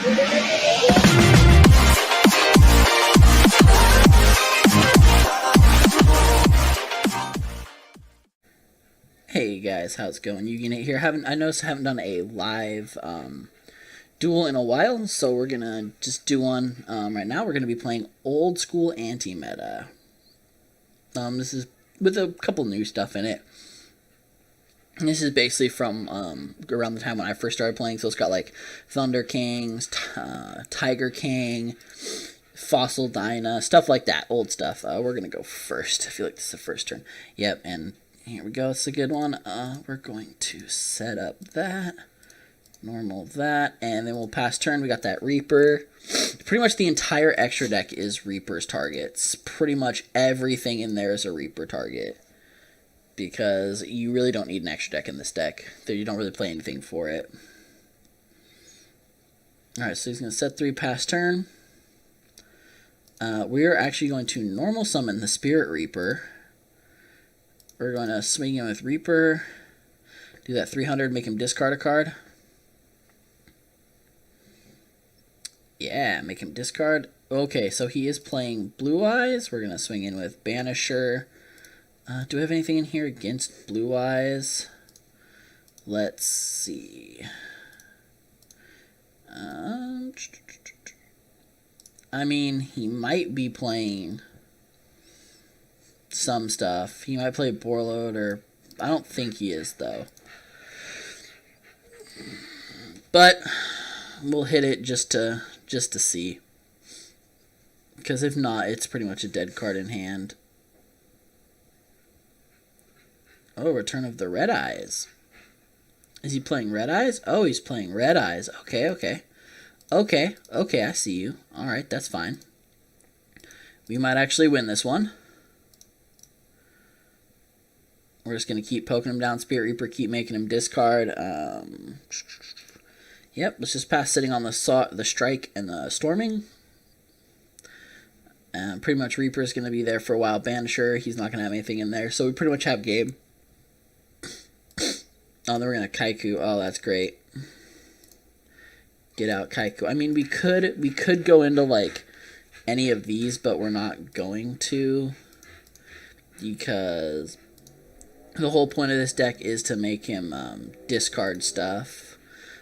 Hey guys, how's it going? Yuginate here. I noticed I haven't done a live duel in a while, so we're gonna just do one right now. We're gonna be playing old school anti-meta. This is with a couple new stuff in it. And this is basically from around the time when I first started playing. So it's got like Thunder Kings, Tiger King, Fossil Dyna, stuff like that, old stuff. We're gonna go first. I feel like this is the first turn. Yep, and here we go. It's a good one. We're going to set up that, normal that, and then we'll pass turn. We got that Reaper. Pretty much the entire extra deck is Reaper's targets. Pretty much everything in there is a Reaper target, because you really don't need an extra deck in this deck. You don't really play anything for it. Alright, so he's going to set 3, pass turn. We are actually going to normal summon the Spirit Reaper. We're going to swing in with Reaper, do that 300, make him discard a card. Yeah, make him discard. Okay, so he is playing Blue Eyes. We're going to swing in with Banisher. Do we have anything in here against Blue Eyes? Let's see. I mean, he might be playing some stuff. He might play Borload, or I don't think he is, though. But we'll hit it just to see, because if not, it's pretty much a dead card in hand. Oh, Return of the Red Eyes. Is he playing Red Eyes? Oh, he's playing Red Eyes. Okay, okay. Okay, okay, I see you. Alright, that's fine. We might actually win this one. We're just going to keep poking him down. Spirit Reaper, keep making him discard. Yep, let's just pass sitting on the Strike and the Storming. Pretty much Reaper's going to be there for a while. Banisher, he's not going to have anything in there. So we pretty much have game. Oh, then we're going to Kaiku. Oh, that's great. Get out Kaiku. I mean, we could go into, like, any of these, but we're not going to, because the whole point of this deck is to make him discard stuff.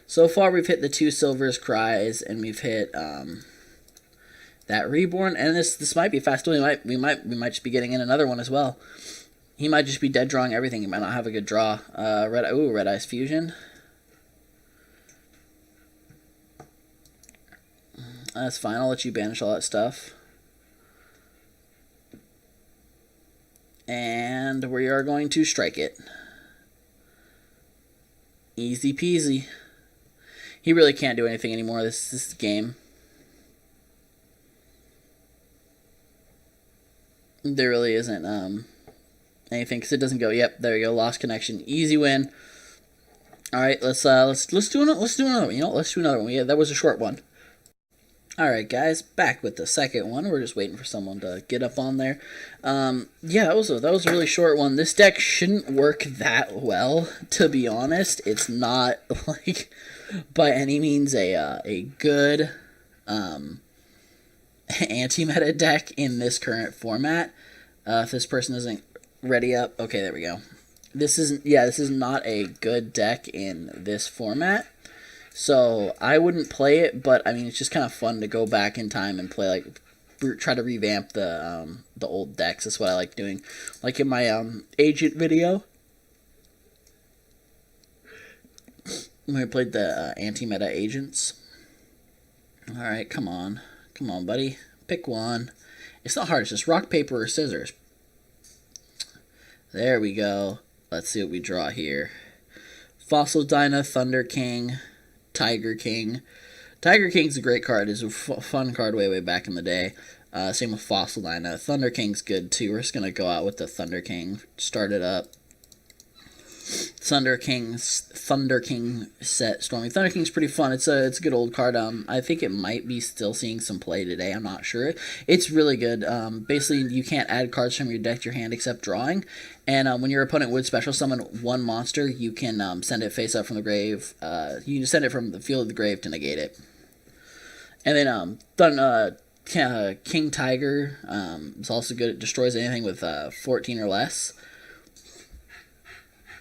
So far, we've hit the 2 Silver's Cries, and we've hit that Reborn, and this might be fast. We might just be getting in another one as well. He might just be dead drawing everything. He might not have a good draw. Red Eyes Fusion. That's fine. I'll let you banish all that stuff. And we are going to strike it. Easy peasy. He really can't do anything anymore. This game. There really isn't anything, because it doesn't go. Yep, there you go. Lost connection. Easy win. All right, let's do another. Let's do another one. You know, let's do another one. Yeah, that was a short one. All right, guys, back with the second one. We're just waiting for someone to get up on there. Yeah, that was a really short one. This deck shouldn't work that well, to be honest. It's not like by any means a good anti-meta deck in this current format. If this person isn't ready up, okay, there we go. This is not a good deck in this format. So I wouldn't play it, but I mean, it's just kind of fun to go back in time and play, like, try to revamp the old decks. That's what I like doing. Like in my agent video, when I played the anti-meta agents. All right, come on, buddy, pick one. It's not hard. It's just rock, paper, or scissors. There we go. Let's see what we draw here. Fossil Dyna, Thunder King, Tiger King. Tiger King's a great card. It's a fun card way back in the day. Same with Fossil Dyna. Thunder King's good too. We're just going to go out with the Thunder King. Start it up. Thunder King set Storming. Thunder King's pretty fun. It's a good old card. I think it might be still seeing some play today. I'm not sure. It's really good. Basically, you can't add cards from your deck to your hand except drawing. And when your opponent would special summon one monster, you can send it face up from the grave. You can send it from the field of the grave to negate it. And then King Tiger is also good. It destroys anything with 14 or less.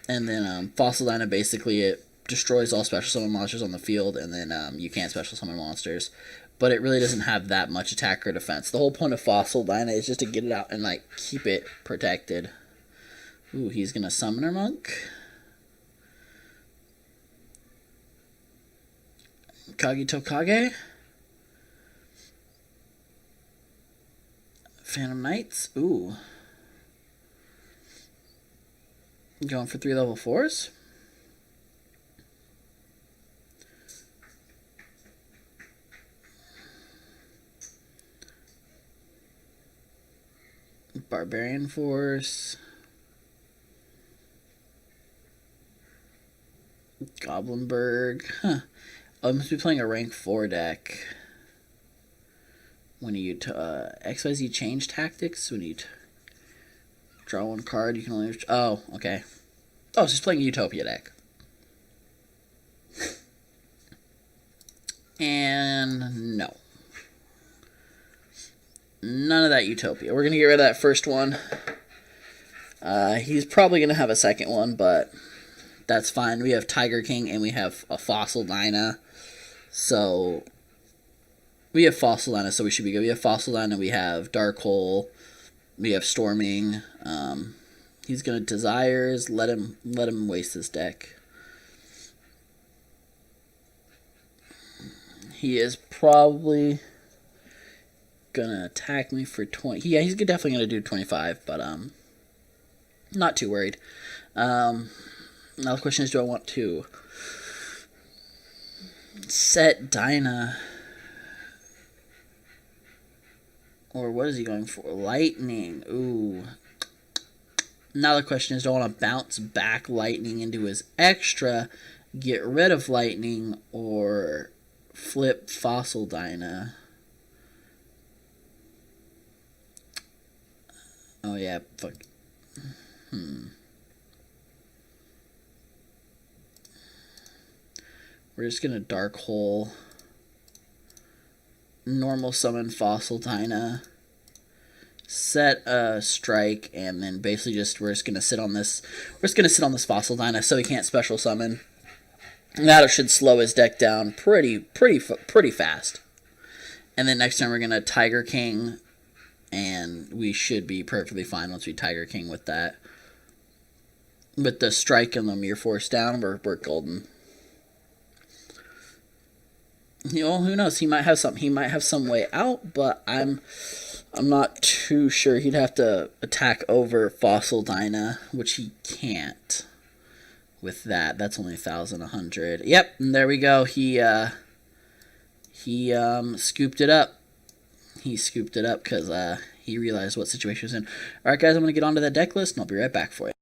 And then Fossil Dyna, basically it destroys all special summon monsters on the field, and then you can't special summon monsters. But it really doesn't have that much attack or defense. The whole point of Fossil Dyna is just to get it out and like keep it protected. Ooh, he's gonna Summoner Monk. Kage. Phantom Knights. Ooh. Going for 3 level 4s. Barbarian Force. Goblinberg. Huh. I must be playing a rank 4 deck. When you XYZ change tactics, when you draw 1 card, you can only... Oh, okay. Oh, so he's playing a Utopia deck. And no. None of that Utopia. We're going to get rid of that first one. He's probably going to have a second one, but that's fine. We have Tiger King and we have a Fossil Dyna. So we have Fossil Dyna, so we should be good. We have Fossil Dyna, we have Dark Hole, we have Storming. He's gonna Desires. Let him waste his deck. He is probably gonna attack me for 20. Yeah, he's definitely gonna do 25, but not too worried. Now the question is, do I want to set Dyna, or what is he going for? Lightning. Ooh. Now the question is, do I want to bounce back Lightning into his extra, get rid of Lightning, or flip Fossil Dyna? Oh yeah, fuck. We're just gonna Dark Hole, normal summon Fossil Dyna, set a Strike, and then basically we're just gonna sit on this. We're just gonna sit on this Fossil Dyna so he can't special summon. And that should slow his deck down pretty fast. And then next time we're gonna Tiger King, and we should be perfectly fine once we Tiger King with that. With the Strike and the Mirror Force down, we're golden. You know, who knows? He might have some way out, but I'm not too sure. He'd have to attack over Fossil Dyna, which he can't. With that, that's only 1,100. Yep, and there we go. He scooped it up. He scooped it up because he realized what situation he was in. All right, guys, I'm gonna get onto that deck list, and I'll be right back for you.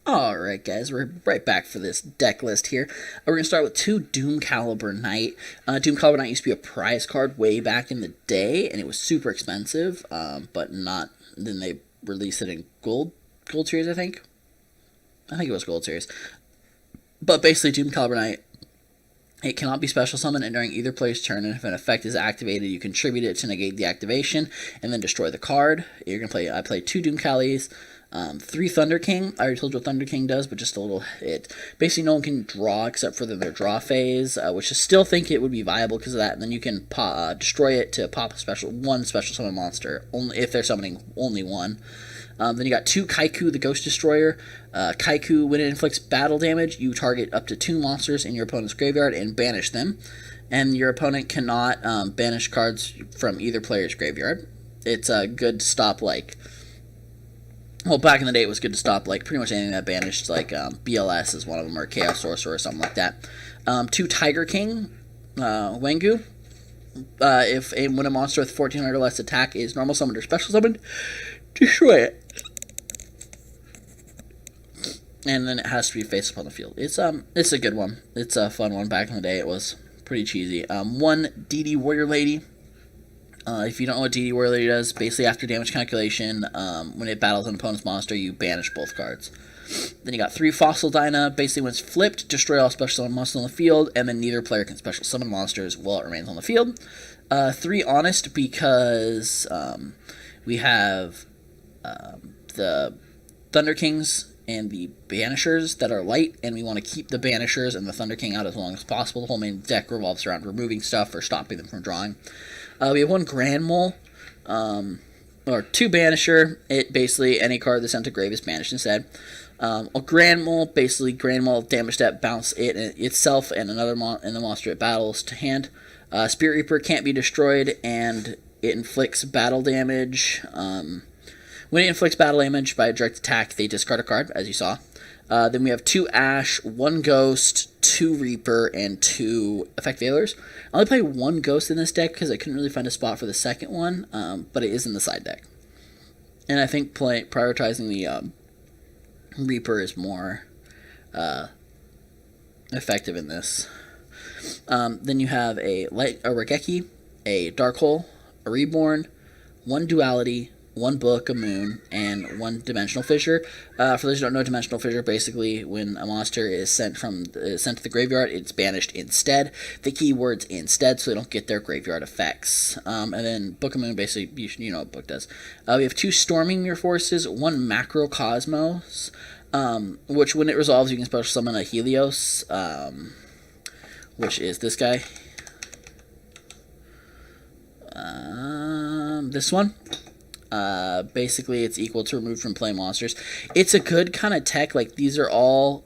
Alright guys, we're right back for this deck list here. We're going to start with 2 Doom Caliber Knight. Doom Caliber Knight used to be a prize card way back in the day, and it was super expensive, but not... Then they released it in Gold Series, I think. I think it was Gold Series. But basically, Doom Caliber Knight, it cannot be special summoned, and during either player's turn, and if an effect is activated, you contribute it to negate the activation, and then destroy the card. You're going to play... I played 2 Doom Calis. 3 Thunder King. I already told you what Thunder King does, but just a little. Basically no one can draw except for their draw phase, which I still think it would be viable because of that. And then you can destroy it to pop one special summon monster, only if they're summoning only one. Then you got 2 Kaiku, the Ghost Destroyer. Kaiku, when it inflicts battle damage, you target up to 2 monsters in your opponent's graveyard and banish them. And your opponent cannot banish cards from either player's graveyard. It's good to stop well, back in the day, it was good to stop, pretty much anything that banished, BLS is one of them, or Chaos Sorcerer, or something like that. 2 Tiger King, Wengu. When a monster with 1,400 or less attack is normal summoned or special summoned, destroy it. And then it has to be face up on the field. It's a good one. It's a fun one. Back in the day, it was pretty cheesy. 1 DD Warrior Lady. If you don't know what DD Whirler does, basically after damage calculation, when it battles an opponent's monster, you banish both cards. Then you got 3 Fossil Dyna. Basically, when it's flipped, destroy all special summon monsters on the field, and then neither player can special summon monsters while it remains on the field. 3 Honest, because we have the Thunder Kings and the Banishers that are light, and we want to keep the Banishers and the Thunder King out as long as possible. The whole main deck revolves around removing stuff or stopping them from drawing. We have 1 Grand Mole, or 2 Banisher. It basically, any card that's sent to grave is banished instead. A Grand Mole, basically Grand Mole damage that bounce it itself and another and the monster it battles to hand. Spirit Reaper can't be destroyed, and it inflicts battle damage. When it inflicts battle damage by a direct attack, they discard a card, as you saw. Then we have 2 Ash, 1 Ghost, 2 Reaper, and 2 Effect Veilers. I only play 1 Ghost in this deck because I couldn't really find a spot for the second one, but it is in the side deck. And I think prioritizing the Reaper is more effective in this. Then you have a Regeki, a Dark Hole, a Reborn, 1 Duality, 1 Book of Moon, and 1 Dimensional Fissure. For those who don't know, Dimensional Fissure, basically when a monster is sent to the graveyard, it's banished instead. The keyword's instead, so they don't get their graveyard effects. And then Book of Moon, basically, you know what Book does. We have 2 Storming Mirror Forces, 1 Macrocosmos, which when it resolves, you can special summon a Helios, which is this guy. This one. Basically, it's equal to remove from play monsters. It's a good kind of tech. Like, these are all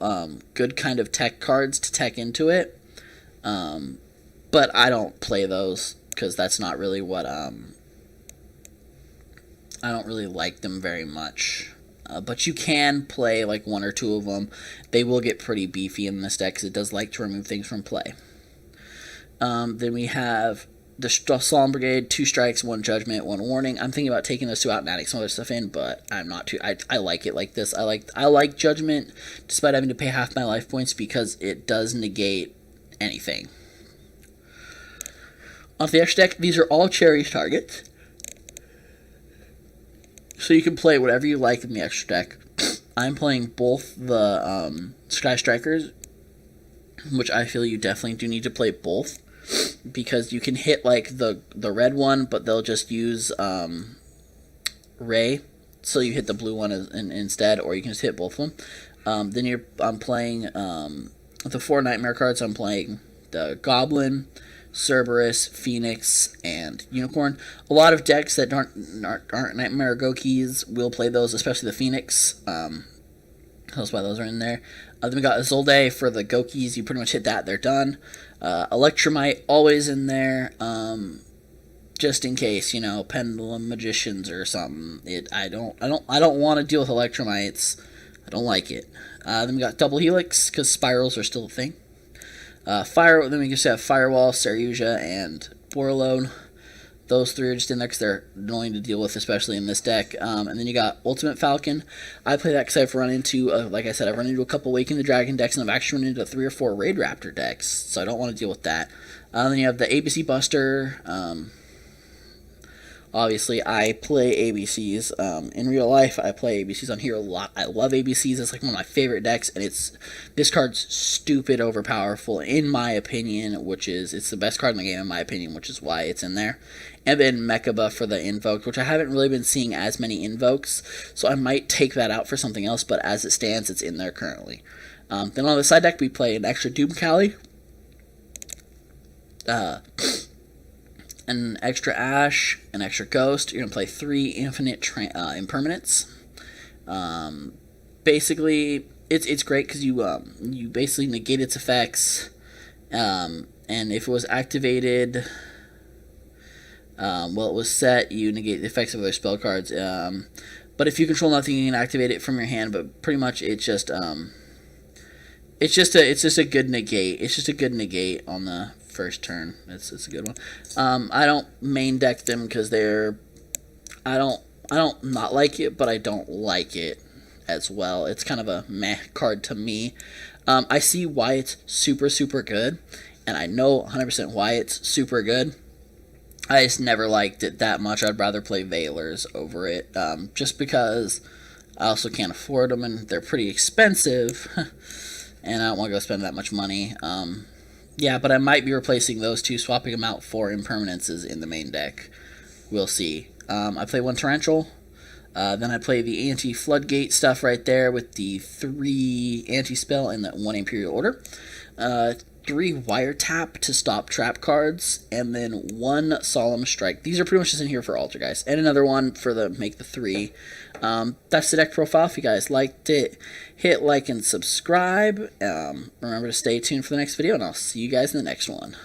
good kind of tech cards to tech into it. But I don't play those because that's not really what... I don't really like them very much. But you can play like 1 or 2 of them. They will get pretty beefy in this deck because it does like to remove things from play. Then we have the Solemn Brigade, 2 strikes, 1 judgment, 1 warning. I'm thinking about taking those 2 out and adding some other stuff in, but I'm not too. I like it like this. I like judgment, despite having to pay half my life points because it does negate anything. Off the extra deck, these are all Cherish targets, so you can play whatever you like in the extra deck. I'm playing both the Sky Strikers, which I feel you definitely do need to play both. Because you can hit like the red one, but they'll just use Ray, so you hit the blue one instead, or you can just hit both of them. Then I'm playing the 4 Nightmare cards. I'm playing the Goblin, Cerberus, Phoenix, and Unicorn. A lot of decks that aren't Nightmare Gokis will play those, especially the Phoenix. That's why those are in there. Then we got Isolde for the Gokis. You pretty much hit that, they're done. Electromite always in there, just in case, you know, Pendulum Magicians or something. I don't want to deal with Electromites. I don't like it. Then we got Double Helix because spirals are still a thing. Then we just have Firewall, Saryuja, and Borlode. Those 3 are just in there because they're annoying to deal with, especially in this deck. And then you got Ultimate Falcon. I play that because I've run into, like I said, I've run into a couple Waking the Dragon decks, and I've actually run into 3 or 4 Raid Raptor decks, so I don't want to deal with that. Then you have the ABC Buster. Obviously, I play ABCs. In real life, I play ABCs on here a lot. I love ABCs. It's like one of my favorite decks, and this card's stupid overpowerful, in my opinion, it's the best card in the game, in my opinion, which is why it's in there. And then Mechaba for the Invoke, which I haven't really been seeing as many Invokes, so I might take that out for something else, but as it stands, it's in there currently. Then on the side deck, we play an extra Doom Cali, an extra Ash, an extra Ghost. You're going to play 3 Infinite Impermanents. Basically, it's great because you basically negate its effects, and if it was activated, it was set, you negate the effects of other spell cards. But if you control nothing, you can activate it from your hand, but pretty much it's just a good negate. It's just a good negate on the first turn. It's a good one. I don't main deck them because I don't not like it, but I don't like it as well. It's kind of a meh card to me. I see why it's super, super good, and I know 100% why it's super good. I just never liked it that much. I'd rather play Veilers over it, just because I also can't afford them and they're pretty expensive, and I don't want to go spend that much money. Yeah, but I might be replacing those two, swapping them out for impermanences in the main deck. We'll see. I play one Torrential. Then I play the anti-floodgate stuff right there with the 3 anti-spell and the 1 Imperial Order. 3 wiretap to stop trap cards, and then 1 solemn strike. These are pretty much just in here for altar, guys. And another one for the make the 3. That's the deck profile. If you guys liked it, hit like and subscribe. Remember to stay tuned for the next video, and I'll see you guys in the next one.